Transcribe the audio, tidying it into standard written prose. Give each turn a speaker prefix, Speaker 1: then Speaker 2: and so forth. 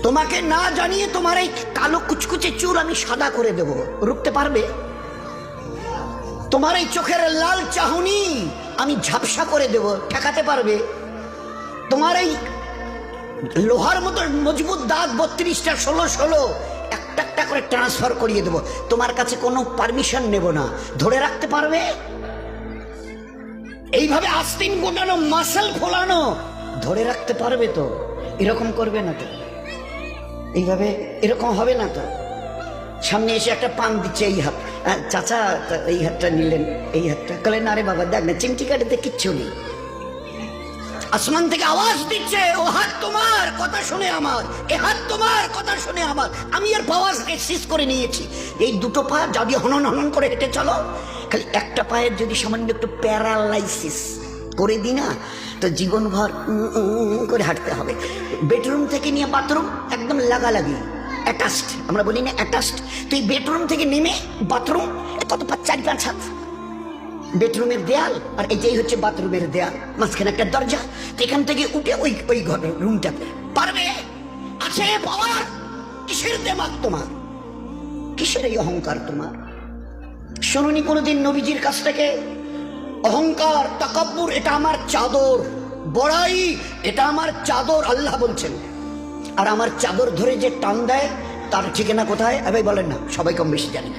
Speaker 1: তোমাকে না জানিয়ে তোমার এই কালো কুচকুচে চুল আমি সাদা করে দেব, রুখতে পারবে? তোমার এই চোখের লাল চাহনি আমি ঝাপসা করে দেব, ঠেকাতে পারবে? তোমার এই লোহার মতো মজবুত দাঁত 32টা 16 একটা একটা করে ট্রান্সফার করিয়ে দেব, তোমার কাছে কোনো পারমিশন নেব না, ধরে রাখতে পারবে? এইভাবে আস্তিন গোটানো মাসল ফোলানো ধরে রাখতে পারবে তো? এরকম করবে না তো? এইভাবে এরকম হবে না তো? সামনে এসে একটা পান দিচ্ছে, এই হাত, চাচা এই হাতটা নিলেন, এই হাতটা কলেন, আরে বাবা দেখ না চিমটি কাটিতে কিচ্ছু নেই। আসমান থেকে আওয়াজ দিচ্ছে, ও হাত তোমার কথা শুনে আমার, এ হাত তোমার কথা শুনে আমার। আমি আর পাওয়াজ শেষ করে নিয়েছি। এই দুটো পা যদি হনন হনন করে হেঁটে চলো, খালি একটা পায়ের যদি সামান্য একটু প্যারালাইসিস করে দিই না, তো জীবনভর করে হাঁটতে হবে। বেডরুম থেকে নিয়ে বাথরুম একদম লাগালাগি, অ্যাটাচড, আমরা বলি না অ্যাটাচড। তুই বেডরুম থেকে নেমে বাথরুম কত 4-5 হাত, বেডরুমের দেয়াল আর এটাই হচ্ছে বাথরুমের দেয়াল, মাঝখানে একটা দরজা। এখান থেকে উঠে ওই ওই ঘরের রুমটাতে পারবে? আছে পাওয়ার? কিসের দেমাগ তোমার? কিসের এই অহংকার তোমার? শুনুনি কোনোদিন নবীজির কাছ থেকে অহংকার, তাকাব্বুর এটা আমার চাদর, বড়াই এটা আমার চাদর, আল্লাহ বলছেন। আর আমার চাদর ধরে যে টান দেয় তার ঠিকানা কোথায়? ভাই বলেন না, সবাই কম বেশি জানেন।